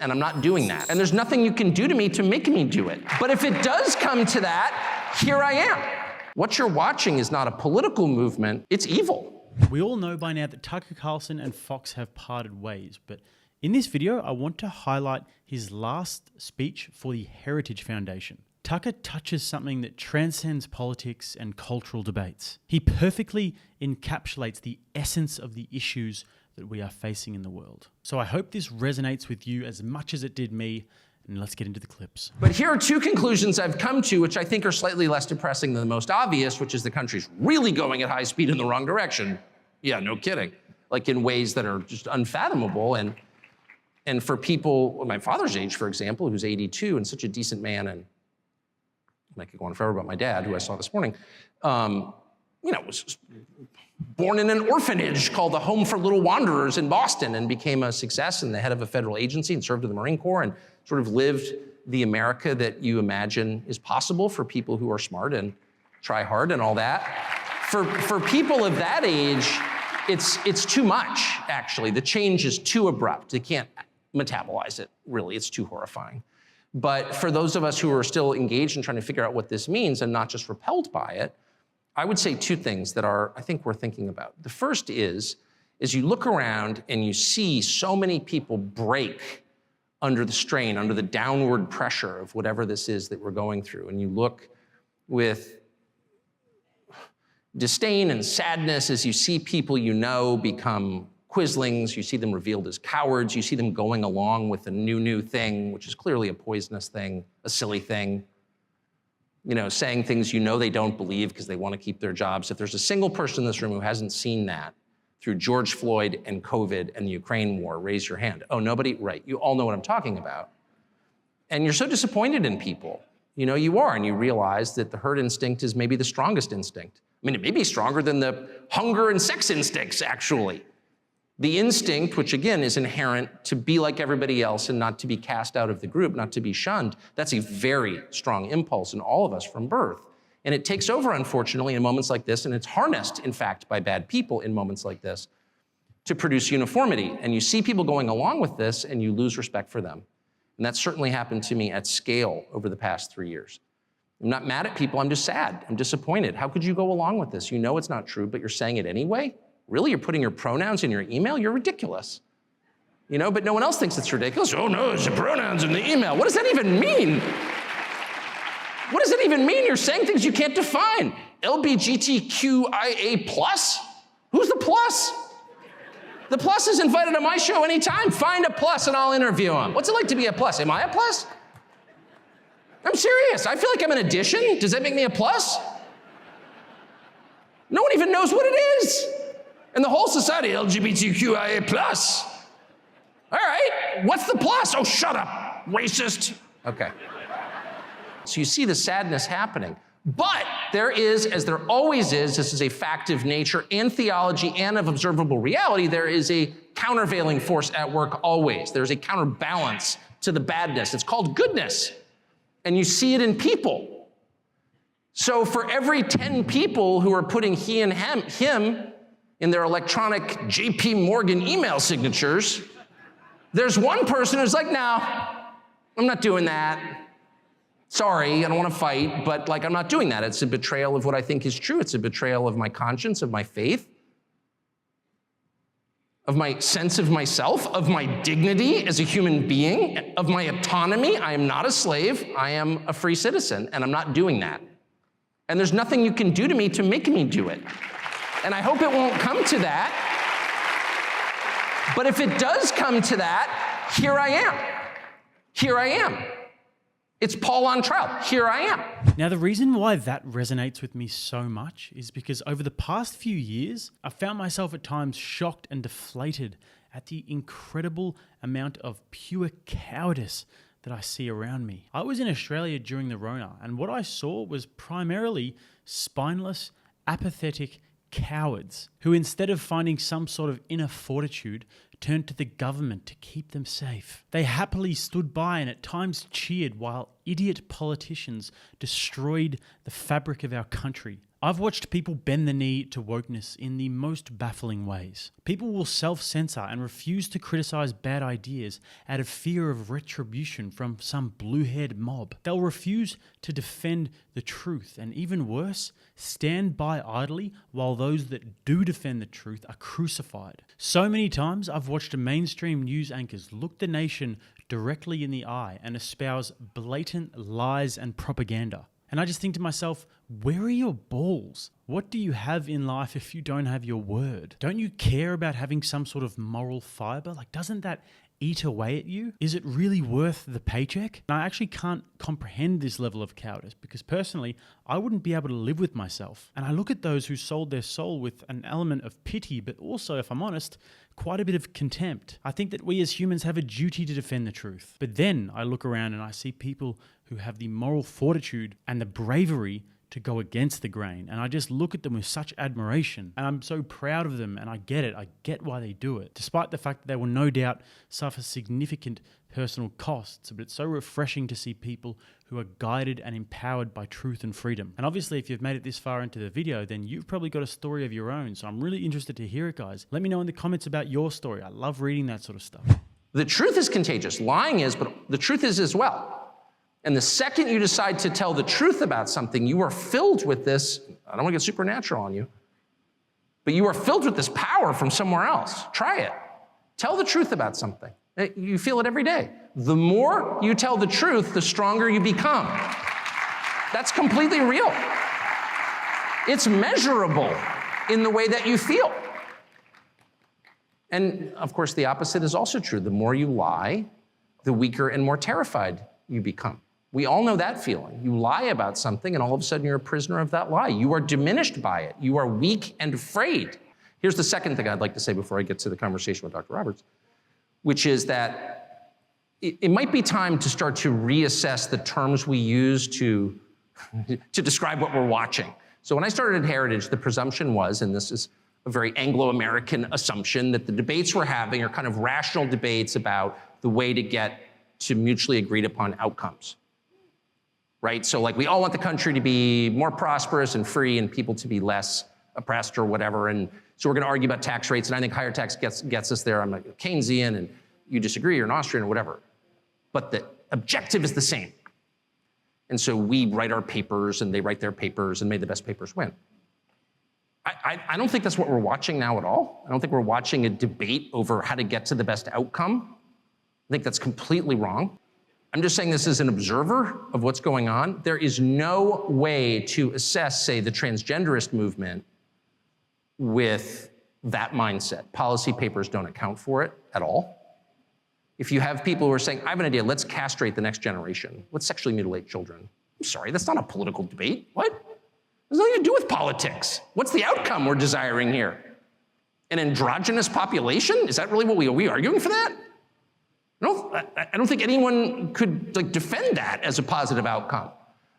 And I'm not doing that. And there's nothing you can do to me to make me do it. But if it does come to that, here I am. What you're watching is not a political movement, it's evil. We all know by now that Tucker Carlson and Fox have parted ways, but in this video, I want to highlight his last speech for the Heritage Foundation. Tucker touches something that transcends politics and cultural debates. He perfectly encapsulates the essence of the issues that we are facing in the world. So I hope this resonates with you as much as it did me, and let's get into the clips. But here are two conclusions I've come to, which I think are slightly less depressing than the most obvious, which is the country's really going at high speed in the wrong direction. Yeah, no kidding. Like in ways that are just unfathomable. And for people, my father's age, for example, who's 82 and such a decent man, and I could go on forever about my dad, who I saw this morning, was born in an orphanage called the Home for Little Wanderers in Boston and became a success and the head of a federal agency and served in the Marine Corps and sort of lived the America that you imagine is possible for people who are smart and try hard and all that. For people of that age, it's too much, actually. The change is too abrupt. They can't metabolize it, really. It's too horrifying. But for those of us who are still engaged in trying to figure out what this means and not just repelled by it, I would say two things that I think we're thinking about. The first is you look around and you see so many people break under the strain, under the downward pressure of whatever this is that we're going through. And you look with disdain and sadness as you see people you know become quislings, you see them revealed as cowards, you see them going along with a new thing, which is clearly a poisonous thing, a silly thing. Saying things they don't believe because they want to keep their jobs. If there's a single person in this room who hasn't seen that through George Floyd and COVID and the Ukraine war, raise your hand. Oh, nobody? Right, you all know what I'm talking about. And you're so disappointed in people. You are, and you realize that the herd instinct is maybe the strongest instinct. I mean, it may be stronger than the hunger and sex instincts, actually. The instinct, which again is inherent to be like everybody else and not to be cast out of the group, not to be shunned, that's a very strong impulse in all of us from birth. And it takes over, unfortunately, in moments like this, and it's harnessed, in fact, by bad people in moments like this to produce uniformity. And you see people going along with this and you lose respect for them. And that certainly happened to me at scale over the past 3 years. I'm not mad at people, I'm just sad, I'm disappointed. How could you go along with this? You know it's not true, but you're saying it anyway? Really, you're putting your pronouns in your email? You're ridiculous. But no one else thinks it's ridiculous. Oh no, it's your pronouns in the email. What does that even mean? What does it even mean? You're saying things you can't define. LGBTQIA+? Who's the plus? The plus is invited to my show anytime. Find a plus and I'll interview him. What's it like to be a plus? Am I a plus? I'm serious. I feel like I'm an addition. Does that make me a plus? No one even knows what it is. And the whole society, LGBTQIA+. All right, what's the plus? Oh, shut up, racist. Okay. So you see the sadness happening. But there is, as there always is, this is a fact of nature and theology and of observable reality, there is a countervailing force at work always. There's a counterbalance to the badness. It's called goodness. And you see it in people. So for every 10 people who are putting he and him in their electronic JP Morgan email signatures, there's one person who's like, no, I'm not doing that. Sorry, I don't want to fight, but I'm not doing that. It's a betrayal of what I think is true. It's a betrayal of my conscience, of my faith, of my sense of myself, of my dignity as a human being, of my autonomy. I am not a slave. I am a free citizen, and I'm not doing that. And there's nothing you can do to me to make me do it. And I hope it won't come to that. But if it does come to that, here I am. Here I am. It's Paul on trial. Here I am. Now, the reason why that resonates with me so much is because over the past few years, I found myself at times shocked and deflated at the incredible amount of pure cowardice that I see around me. I was in Australia during the Rona, and what I saw was primarily spineless, apathetic cowards who, instead of finding some sort of inner fortitude, turned to the government to keep them safe. They happily stood by and at times cheered while idiot politicians destroyed the fabric of our country. I've watched people bend the knee to wokeness in the most baffling ways. People will self-censor and refuse to criticize bad ideas out of fear of retribution from some blue-haired mob. They'll refuse to defend the truth and, even worse, stand by idly while those that do defend the truth are crucified. So many times I've watched mainstream news anchors look the nation directly in the eye and espouse blatant lies and propaganda. And I just think to myself, where are your balls? What do you have in life if you don't have your word? Don't you care about having some sort of moral fiber? Like, doesn't that eat away at you? Is it really worth the paycheck? And I actually can't comprehend this level of cowardice because personally, I wouldn't be able to live with myself. And I look at those who sold their soul with an element of pity, but also, if I'm honest, quite a bit of contempt. I think that we as humans have a duty to defend the truth. But then I look around and I see people who have the moral fortitude and the bravery to go against the grain. And I just look at them with such admiration. And I'm so proud of them, and I get it. I get why they do it. Despite the fact that they will no doubt suffer significant personal costs, but it's so refreshing to see people who are guided and empowered by truth and freedom. And obviously, if you've made it this far into the video, then you've probably got a story of your own. So I'm really interested to hear it, guys. Let me know in the comments about your story. I love reading that sort of stuff. The truth is contagious. Lying is, but the truth is as well. And the second you decide to tell the truth about something, you are filled with this, I don't want to get supernatural on you, but you are filled with this power from somewhere else. Try it. Tell the truth about something. You feel it every day. The more you tell the truth, the stronger you become. That's completely real. It's measurable in the way that you feel. And of course, the opposite is also true. The more you lie, the weaker and more terrified you become. We all know that feeling. You lie about something and all of a sudden you're a prisoner of that lie. You are diminished by it. You are weak and afraid. Here's the second thing I'd like to say before I get to the conversation with Dr. Roberts, which is that it might be time to start to reassess the terms we use to describe what we're watching. So when I started at Heritage, the presumption was, and this is a very Anglo-American assumption, that the debates we're having are kind of rational debates about the way to get to mutually agreed upon outcomes, right? So like we all want the country to be more prosperous and free and people to be less oppressed or whatever. And so we're gonna argue about tax rates, and I think higher tax gets us there. I'm like Keynesian and you disagree, you're an Austrian or whatever. But the objective is the same. And so we write our papers and they write their papers and may the best papers win. I don't think that's what we're watching now at all. I don't think we're watching a debate over how to get to the best outcome. I think that's completely wrong. I'm just saying this as an observer of what's going on. There is no way to assess, say, the transgenderist movement with that mindset. Policy papers don't account for it at all. If you have people who are saying, I have an idea, let's castrate the next generation. Let's sexually mutilate children. I'm sorry, that's not a political debate. What? There's nothing to do with politics. What's the outcome we're desiring here? An androgynous population? Is that really what are we arguing for that? I don't think anyone could defend that as a positive outcome.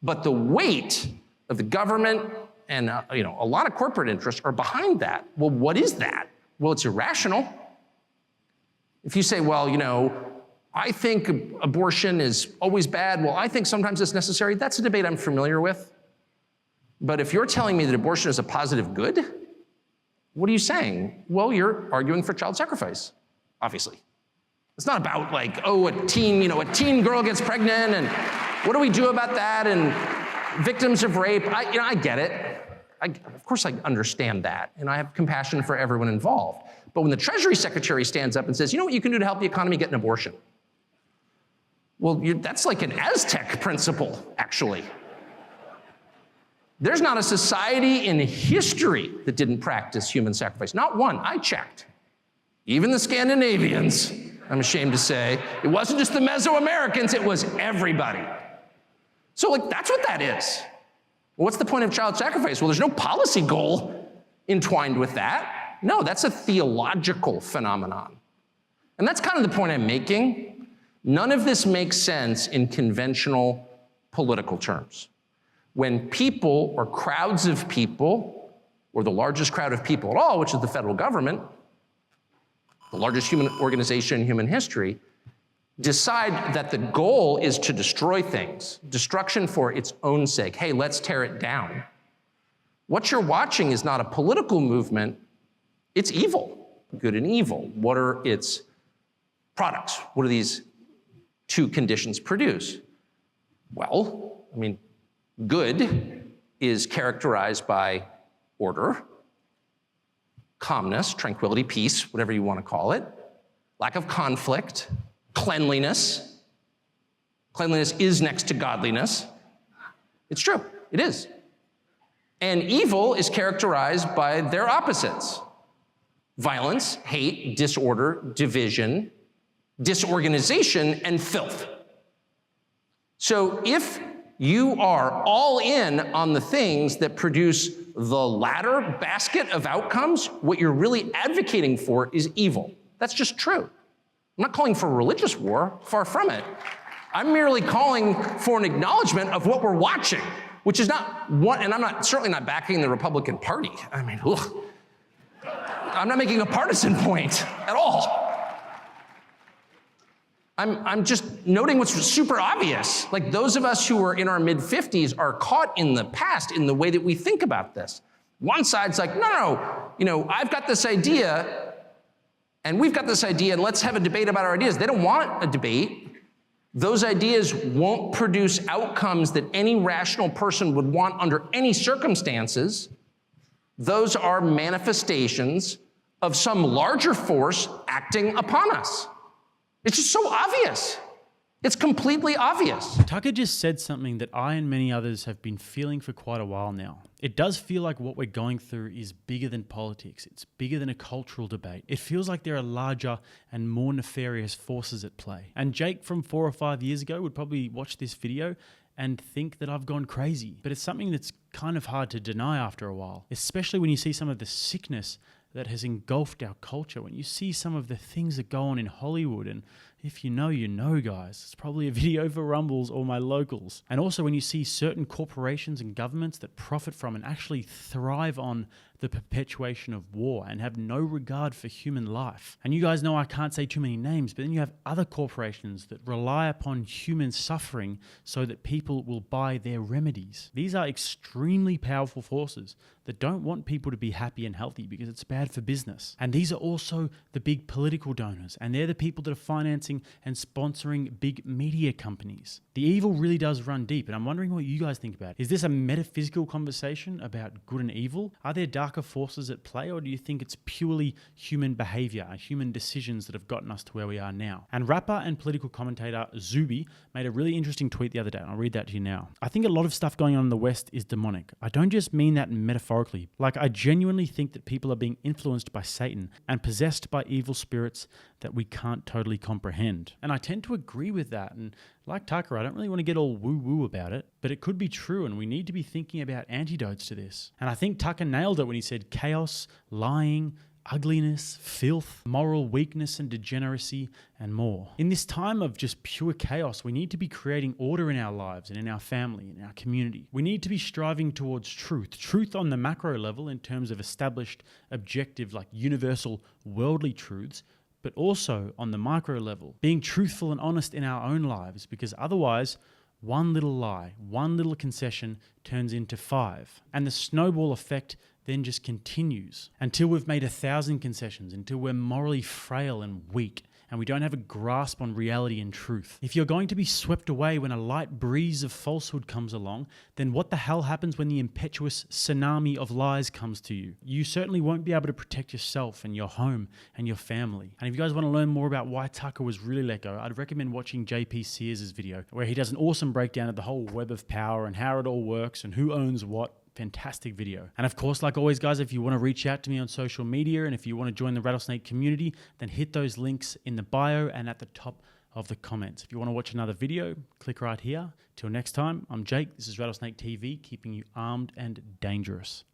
But the weight of the government and a lot of corporate interests are behind that. Well, what is that? Well, it's irrational. If you say, well, I think abortion is always bad, well, I think sometimes it's necessary, that's a debate I'm familiar with. But if you're telling me that abortion is a positive good, what are you saying? Well, you're arguing for child sacrifice, obviously. It's not about a teen girl gets pregnant and what do we do about that and victims of rape. I get it. Of course I understand that and I have compassion for everyone involved. But when the Treasury Secretary stands up and says, you know what you can do to help the economy? Get an abortion. Well, that's like an Aztec principle, actually. There's not a society in history that didn't practice human sacrifice. Not one, I checked. Even the Scandinavians, I'm ashamed to say. It wasn't just the Mesoamericans, it was everybody. So that's what that is. What's the point of child sacrifice? Well, there's no policy goal entwined with that. No, that's a theological phenomenon. And that's kind of the point I'm making. None of this makes sense in conventional political terms. When people or crowds of people, or the largest crowd of people at all, which is the federal government, the largest human organization in human history, decide that the goal is to destroy things, destruction for its own sake. Hey, let's tear it down. What you're watching is not a political movement, it's evil, good and evil. What are its products? What do these two conditions produce? Well, I mean, good is characterized by order, calmness, tranquility, peace, whatever you want to call it, lack of conflict, cleanliness. Cleanliness is next to godliness. It's true, it is. And evil is characterized by their opposites: violence, hate, disorder, division, disorganization, and filth. So if you are all in on the things that produce the latter basket of outcomes, what you're really advocating for is evil. That's just true. I'm not calling for a religious war, far from it. I'm merely calling for an acknowledgement of what we're watching, which is not what, and certainly not backing the Republican Party. I mean, ugh. I'm not making a partisan point at all. I'm just noting what's super obvious. Like, those of us who are in our mid-50s are caught in the past in the way that we think about this. One side's like, no, I've got this idea, and we've got this idea, and let's have a debate about our ideas. They don't want a debate. Those ideas won't produce outcomes that any rational person would want under any circumstances. Those are manifestations of some larger force acting upon us. It's just so obvious. It's completely obvious. Tucker just said something that I and many others have been feeling for quite a while now. It does feel like what we're going through is bigger than politics. It's bigger than a cultural debate. It feels like there are larger and more nefarious forces at play. And Jake from 4 or 5 years ago would probably watch this video and think that I've gone crazy. But it's something that's kind of hard to deny after a while, especially when you see some of the sickness that has engulfed our culture, when you see some of the things that go on in Hollywood. And if you know, guys. It's probably a video for Rumbles or my locals. And also when you see certain corporations and governments that profit from and actually thrive on the perpetuation of war and have no regard for human life. And you guys know I can't say too many names, but then you have other corporations that rely upon human suffering so that people will buy their remedies. These are extremely powerful forces that don't want people to be happy and healthy because it's bad for business. And these are also the big political donors, and they're the people that are financing and sponsoring big media companies. The evil really does run deep, and I'm wondering what you guys think about it. Is this a metaphysical conversation about good and evil? Are there darker forces at play, or do you think it's purely human behavior and human decisions that have gotten us to where we are now? And rapper and political commentator Zuby made a really interesting tweet the other day, and I'll read that to you now. I think a lot of stuff going on in the West is demonic. I don't just mean that metaphorically. Like, I genuinely think that people are being influenced by Satan and possessed by evil spirits that we can't totally comprehend. And I tend to agree with that. And like Tucker, I don't really want to get all woo-woo about it, but it could be true, and we need to be thinking about antidotes to this. And I think Tucker nailed it when he said chaos, lying, ugliness, filth, moral weakness and degeneracy, and more. In this time of just pure chaos, we need to be creating order in our lives and in our family, in our community. We need to be striving towards truth on the macro level in terms of established, objective, like universal worldly truths, but also on the micro level, being truthful and honest in our own lives, because otherwise, one little lie, one little concession turns into 5. And the snowball effect then just continues until we've made 1,000 concessions, until we're morally frail and weak, and we don't have a grasp on reality and truth. If you're going to be swept away when a light breeze of falsehood comes along, then what the hell happens when the impetuous tsunami of lies comes to you? You certainly won't be able to protect yourself and your home and your family. And if you guys want to learn more about why Tucker was really let go, I'd recommend watching JP Sears' video, where he does an awesome breakdown of the whole web of power and how it all works and who owns what. Fantastic video. And of course, like always, guys, if you want to reach out to me on social media and if you want to join the Rattlesnake community, then hit those links in the bio and at the top of the comments. If you want to watch another video, click right here. Till next time, I'm Jake. This is Rattlesnake TV, keeping you armed and dangerous.